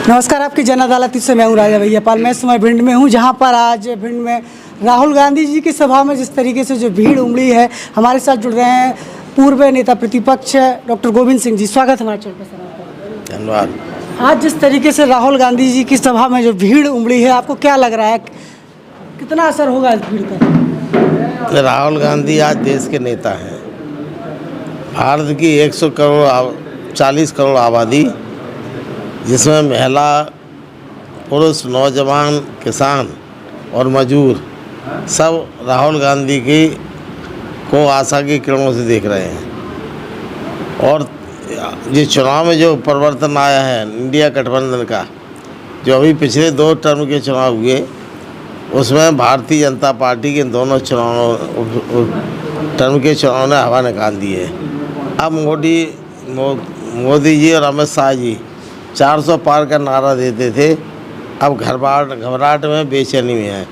नमस्कार, आपकी जन अदालत से मैं हूँ राजा भैया पाल। मैं इस समय भिंड में हूँ, जहाँ पर आज भिंड में राहुल गांधी जी की सभा में जिस तरीके से जो भीड़ उमड़ी है, हमारे साथ जुड़ रहे हैं पूर्व नेता प्रतिपक्ष डॉक्टर गोविंद सिंह जी। स्वागत हमारे चैनल पर सर। धन्यवाद। आज जिस तरीके से राहुल गांधी जी की सभा में जो भीड़ उमड़ी है, आपको क्या लग रहा है, कितना असर होगा इस भीड़ का? राहुल गांधी आज देश के नेता हैं। भारत की 140 करोड़ आबादी, जिसमें महिला, पुरुष, नौजवान, किसान और मजदूर सब राहुल गांधी की को आशा की किरणों से देख रहे हैं। और ये चुनाव में जो परिवर्तन आया है इंडिया गठबंधन का, जो अभी पिछले 2 टर्म के चुनाव हुए, उसमें भारतीय जनता पार्टी के दोनों टर्म के चुनाव ने हवा निकाल दी है। अब मोदी जी और अमित शाह जी 400 पार का नारा देते थे, अब घबराहट में, बेचैनी में है।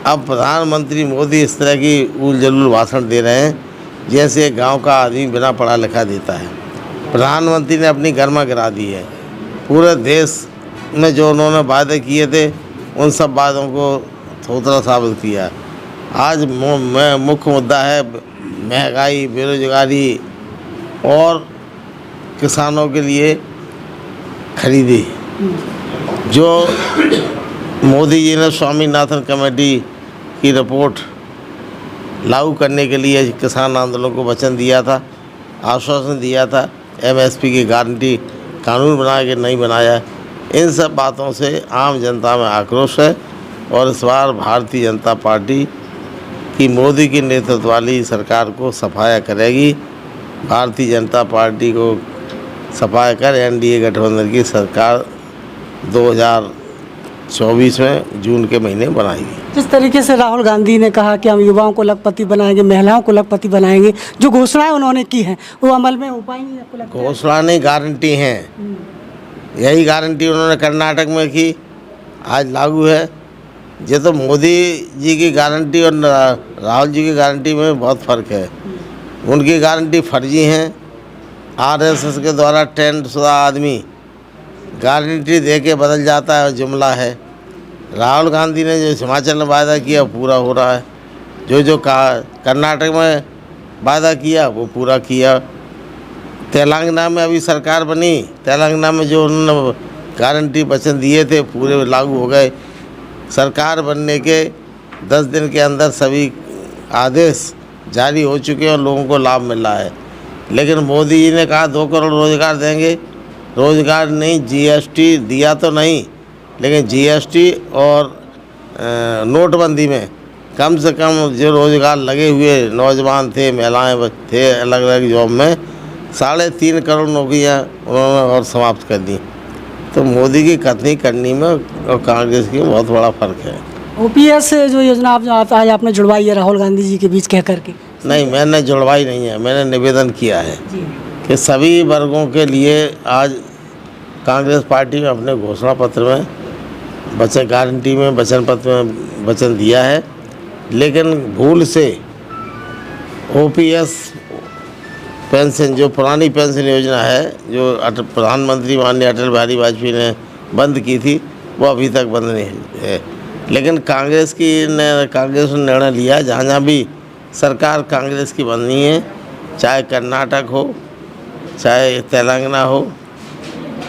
अब प्रधानमंत्री मोदी इस तरह की उल जलूल भाषण दे रहे हैं जैसे गांव का आदमी बिना पढ़ा लिखा देता है। प्रधानमंत्री ने अपनी गर्मा गिरा दी है। पूरे देश में जो उन्होंने वादे किए थे, उन सब वादों को थोतरा साबित किया। आज मुख्य मुद्दा है महंगाई, बेरोजगारी और किसानों के लिए खरीदी। जो मोदी जी ने स्वामीनाथन कमेटी की रिपोर्ट लागू करने के लिए किसान आंदोलन को वचन दिया था, आश्वासन दिया था, एमएसपी की गारंटी कानून बना के नहीं बनाया। इन सब बातों से आम जनता में आक्रोश है और इस बार भारतीय जनता पार्टी की मोदी की नेतृत्व वाली सरकार को सफाया करेगी। भारतीय जनता पार्टी को सफाया कर एनडीए गठबंधन की सरकार 2024 में जून के महीने बनाएगी। जिस तरीके से राहुल गांधी ने कहा कि हम युवाओं को लखपति बनाएंगे, महिलाओं को लखपति बनाएंगे, जो घोषणाएं उन्होंने की हैं वो अमल में हो पाएंगी आपको लगता है? घोषणा नहीं, गारंटी हैं। यही गारंटी उन्होंने कर्नाटक में की, आज लागू है। ये तो मोदी जी की गारंटी और राहुल जी की गारंटी में बहुत फ़र्क है। उनकी गारंटी फर्जी हैं। आरएसएस के द्वारा ट्रेंड शुदा आदमी गारंटी दे के बदल जाता है और जुमला है। राहुल गांधी ने जो हिमाचल में वादा किया पूरा हो रहा है। जो कर्नाटक में वादा किया वो पूरा किया। तेलंगाना में अभी सरकार बनी, तेलंगाना में जो उन्होंने गारंटी वचन दिए थे पूरे लागू हो गए। सरकार बनने के 10 दिन के अंदर सभी आदेश जारी हो चुके हैं और लोगों को लाभ मिल रहा है। लेकिन मोदी जी ने कहा 2 करोड़ रोज़गार देंगे। रोज़गार नहीं, जीएसटी दिया तो नहीं, लेकिन जीएसटी और नोटबंदी में कम से कम जो रोज़गार लगे हुए नौजवान थे, महिलाएं थे अलग अलग जॉब में, 3.5 करोड़ नौकरियां उन्होंने और समाप्त कर दी। तो मोदी की कथनी करनी में और कांग्रेस की बहुत बड़ा फ़र्क है। ओपीएस जो योजना आप आज आपने जुड़वाई है राहुल गांधी जी के बीच कह करके? नहीं, मैंने जुड़वाई नहीं है। मैंने निवेदन किया है कि सभी वर्गों के लिए आज कांग्रेस पार्टी में अपने घोषणा पत्र में गारंटी में वचन पत्र में वचन दिया है, लेकिन भूल से ओपीएस पेंशन, जो पुरानी पेंशन योजना है जो प्रधानमंत्री माननीय अटल बिहारी वाजपेयी ने बंद की थी, वो अभी तक बंद नहीं है। लेकिन कांग्रेस ने निर्णय लिया, जहाँ जहाँ भी सरकार कांग्रेस की बननी है, चाहे कर्नाटक हो, चाहे तेलंगाना हो,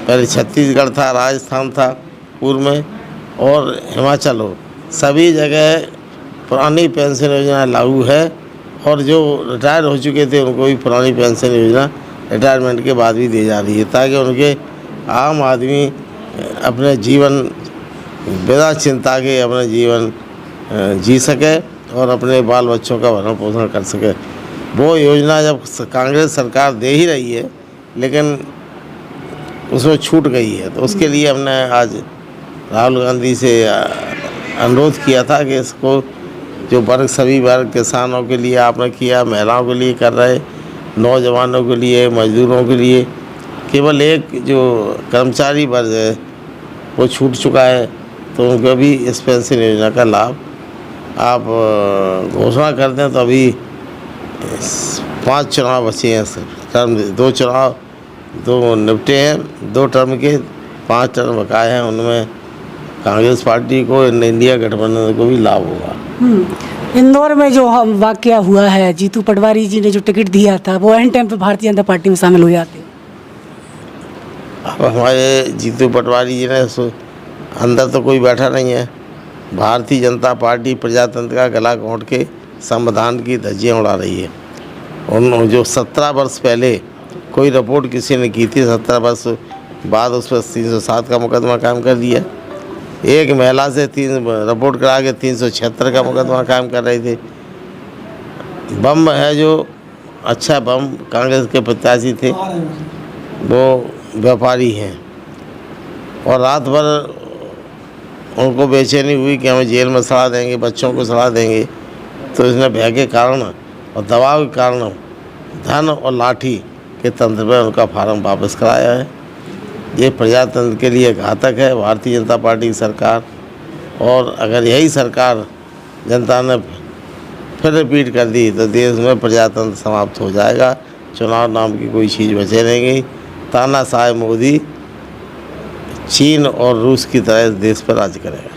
पहले छत्तीसगढ़ था, राजस्थान था पूर्व में, और हिमाचल हो, सभी जगह पुरानी पेंशन योजना लागू है। और जो रिटायर हो चुके थे उनको भी पुरानी पेंशन योजना रिटायरमेंट के बाद भी दी जा रही है, ताकि उनके आम आदमी अपने जीवन बिना चिंता के अपना जीवन जी सके और अपने बाल बच्चों का भरण पोषण कर सके। वो योजना जब कांग्रेस सरकार दे ही रही है, लेकिन उसमें छूट गई है, तो उसके लिए हमने आज राहुल गांधी से अनुरोध किया था कि इसको जो सभी वर्ग, किसानों के लिए आपने किया, महिलाओं के लिए कर रहे, नौजवानों के लिए, मजदूरों के लिए, केवल एक जो कर्मचारी वर्ग है वो छूट चुका है, तो उनको भी इस पेंशन योजना का लाभ आप घोषणा कर दें। तो अभी 5 चुनाव बचे हैं, टर्म 2 चुनाव 2 निपटे हैं, 2 टर्म के 5 टर्म बकाए हैं उनमें कांग्रेस पार्टी को, इंडिया गठबंधन को भी लाभ होगा। इंदौर में जो वाकया हुआ है, जीतू पटवारी जी ने जो टिकट दिया था वो एंड टाइम पे भारतीय जनता पार्टी में शामिल हो जाते हैं। अब हमारे जीतू पटवारी जी ने अंदर तो कोई बैठा नहीं है। भारतीय जनता पार्टी प्रजातंत्र का गला घोंट के संविधान की धज्जियाँ उड़ा रही है। उन जो 17 वर्ष पहले कोई रिपोर्ट किसी ने की थी, 17 वर्ष बाद उस पर 307 का मुकदमा कायम कर दिया। एक महिला से 3 रिपोर्ट करा के 376 का मुकदमा कायम कर रहे थे। बम है जो अच्छा बम कांग्रेस के प्रत्याशी थे, वो व्यापारी हैं और रात भर उनको बेचैनी हुई कि हमें जेल में सड़ा देंगे, बच्चों को सड़ा देंगे। तो इसने भय के कारण और दबाव के कारण धन और लाठी के तंत्र में उनका फार्म वापस कराया है। ये प्रजातंत्र के लिए घातक है, भारतीय जनता पार्टी की सरकार। और अगर यही सरकार जनता ने फिर रिपीट कर दी तो देश में प्रजातंत्र समाप्त हो जाएगा। चुनाव नाम की कोई चीज़ बचे रहेगी। तानाशाह मोदी चीन और रूस की तरह इस देश पर राज करेगा।